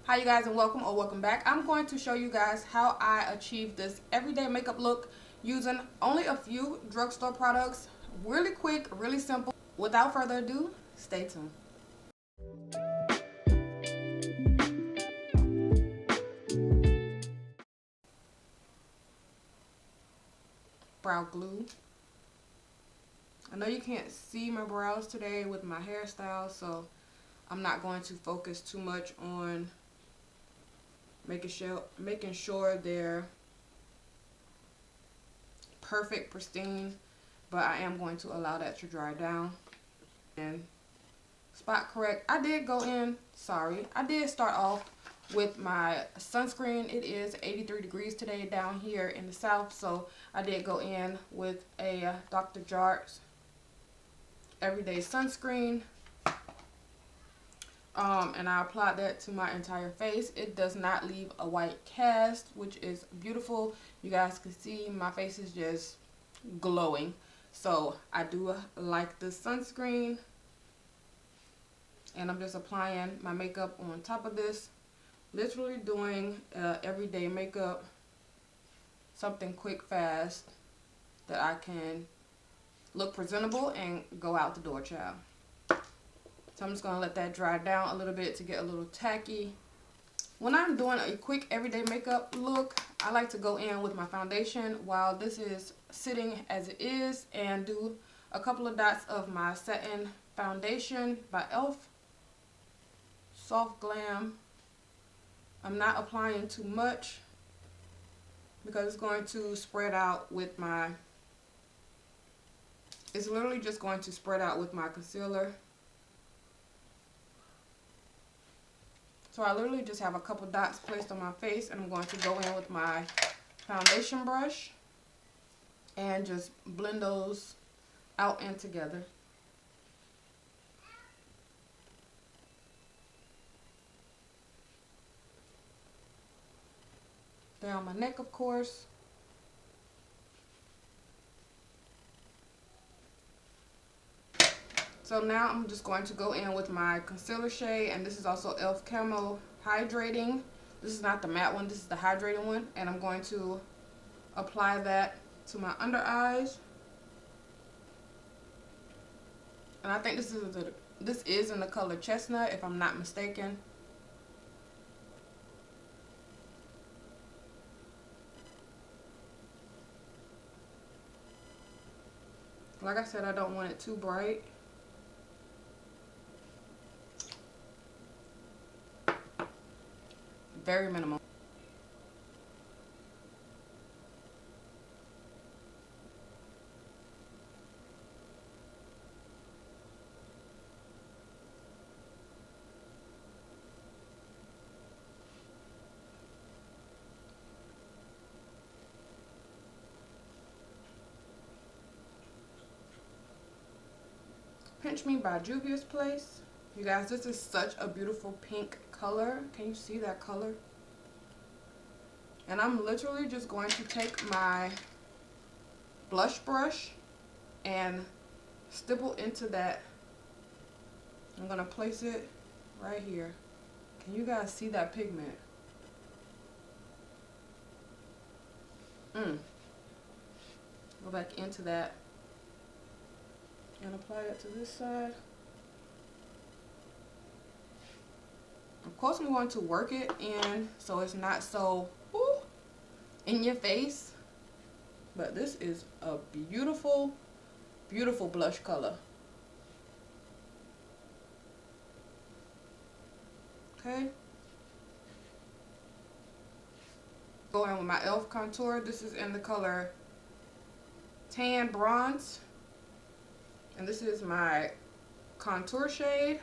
Hi you guys, and welcome or welcome back. I'm going to show you guys how I achieve this everyday makeup look using only a few drugstore products. Really quick, really simple. Without further ado, stay tuned. Brow glue. I know you can't see my brows today with my hairstyle, so I'm not going to focus too much on making sure they're perfect, pristine, but I am going to allow that to dry down and spot correct. I did start off with my sunscreen. It is 83 degrees today down here in the south, so I did go in with a Dr. Jart's everyday sunscreen. And I applied that to my entire face. It does not leave a white cast, which is beautiful. You guys can see my face is just glowing. So I do like this sunscreen. And I'm just applying my makeup on top of this. Literally doing everyday makeup. Something quick, fast, that I can look presentable and go out the door, child. So I'm just going to let that dry down a little bit to get a little tacky. When I'm doing a quick everyday makeup look, I like to go in with my foundation while this is sitting as it is and do a couple of dots of my satin foundation by e.l.f. Soft Glam. I'm not applying too much because it's going to spread out with my, it's literally just going to spread out with my concealer. So I literally just have a couple dots placed on my face, and I'm going to go in with my foundation brush and just blend those out and together. Down my neck, of course. So now I'm just going to go in with my concealer shade, and this is also e.l.f. Camo Hydrating. This is not the matte one, this is the hydrating one, and I'm going to apply that to my under eyes. And I think this is in the color Chestnut, if I'm not mistaken. Like I said, I don't want it too bright. Very minimal. Pinch Me by Juvia's Place. You guys, this is such a beautiful pink color. Can you see that color? And I'm literally just going to take my blush brush and stipple into that. I'm going to place it right here. Can you guys see that pigment? Go back into that and apply it to this side. Of course, I'm going to work it in so it's not so in your face. But this is a beautiful, beautiful blush color. Okay. Go in with my e.l.f. contour. This is in the color Tan Bronze. And this is my contour shade.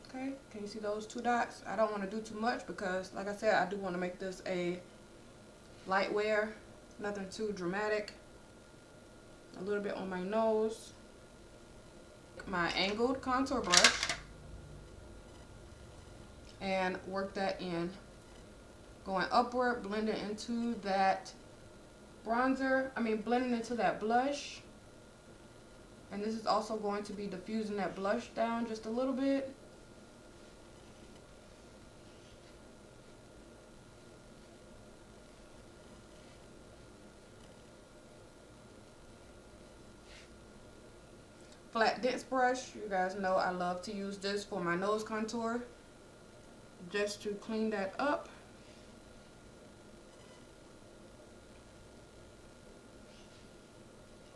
Okay, can you see those two dots? I don't want to do too much because, like I said, I do want to make this a light wear. Nothing too dramatic. A little bit on my nose. My angled contour brush. And work that in. Going upward, blending into that bronzer. Blending into that blush. And this is also going to be diffusing that blush down just a little bit. Flat dense brush. You guys know I love to use this for my nose contour, just to clean that up.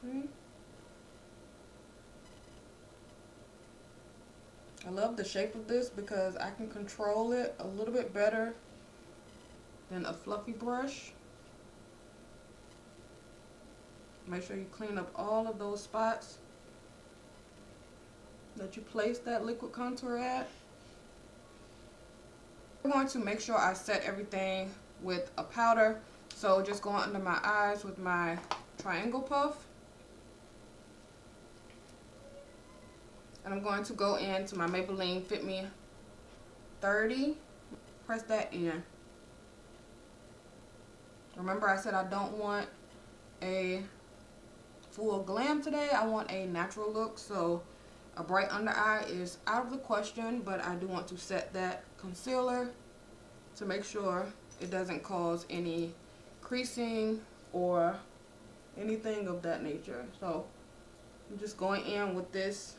Okay. I love the shape of this because I can control it a little bit better than a fluffy brush. Make sure you clean up all of those spots that you place that liquid contour at. I'm going to make sure I set everything with a powder. So just going under my eyes with my triangle puff. And I'm going to go into my Maybelline Fit Me 30. Press that in. Remember I said I don't want a full glam today. I want a natural look. So a bright under eye is out of the question. But I do want to set that concealer to make sure it doesn't cause any creasing or anything of that nature. So I'm just going in with this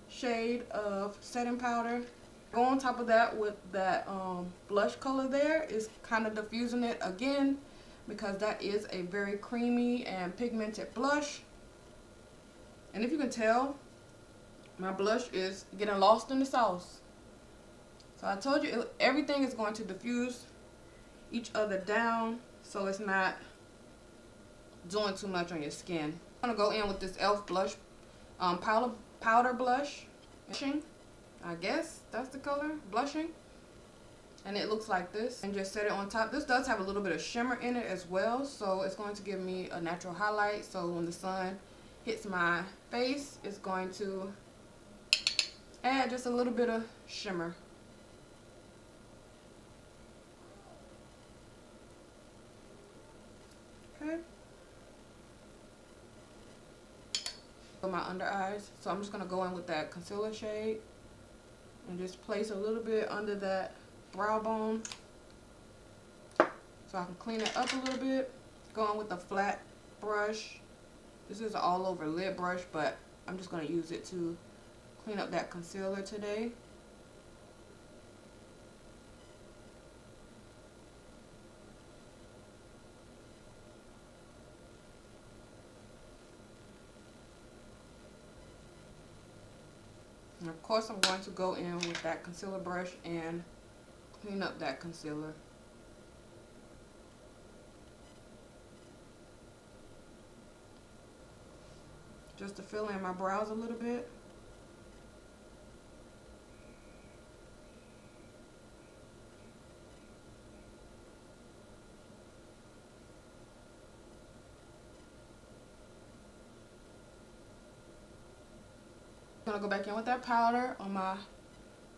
shade of setting powder. Go on top of that with that blush color there. Is kind of diffusing it again because that is a very creamy and pigmented blush. And if you can tell, my blush is getting lost in the sauce. So I told you everything is going to diffuse each other down so it's not doing too much on your skin. I'm going to go in with this e.l.f. blush powder blush. I guess that's the color, blushing. And it looks like this. And just set it on top. This does have a little bit of shimmer in it as well. So it's going to give me a natural highlight. So when the sun hits my face, it's going to add just a little bit of shimmer. Okay. For my under eyes. So I'm just going to go in with that concealer shade and just place a little bit under that brow bone so I can clean it up a little bit. Going with a flat brush. This is an all over lid brush, but I'm just going to use it to clean up that concealer today. And of course I'm going to go in with that concealer brush and clean up that concealer. Just to fill in my brows a little bit. I'm going to go back in with that powder on my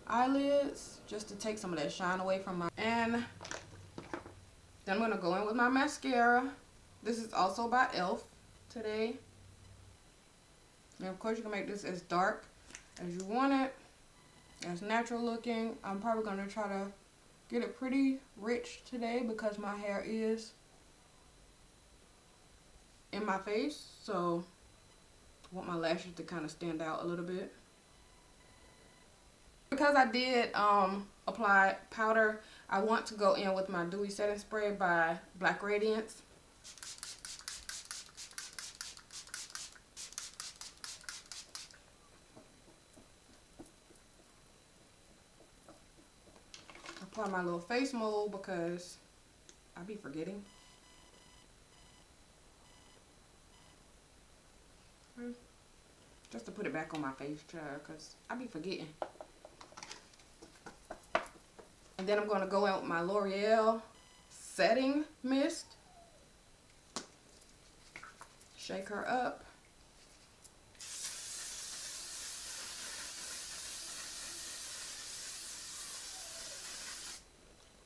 eyelids just to take some of that shine away from my... And then I'm going to go in with my mascara. This is also by e.l.f. today. And of course you can make this as dark as you want it, as natural looking. I'm probably going to try to get it pretty rich today because my hair is in my face. So I want my lashes to kind of stand out a little bit. Because I did apply powder, I want to go in with my dewy setting spray by Black Radiance. Apply my little face mold because I be forgetting. Just to put it back on my face, child, because I be forgetting. And then I'm going to go in with my LOREAL setting mist. Shake her up.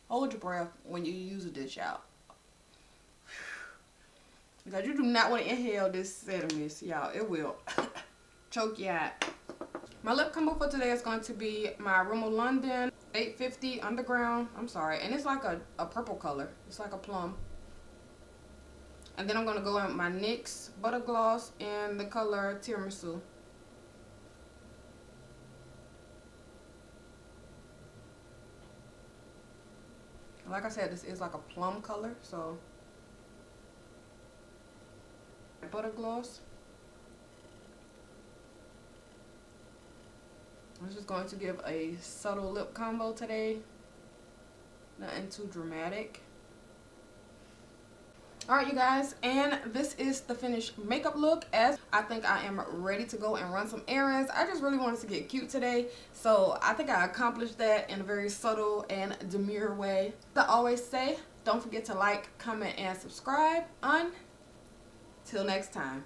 Hold your breath when you use a dish out. Because you do not want to inhale this setting mist, y'all. It will choke you out. My lip combo for today is going to be my Rimmel London 850 Underground. I'm sorry. And it's like a purple color. It's like a plum. And then I'm going to go in with my NYX Butter Gloss in the color Tiramisu. Like I said, this is like a plum color. So, butter gloss. I'm just going to give a subtle lip combo today. Nothing too dramatic. Alright you guys, and this is the finished makeup look. As I think I am ready to go and run some errands. I just really wanted to get cute today, so I think I accomplished that in a very subtle and demure way. As I always say, don't forget to like, comment, and subscribe. Until next time.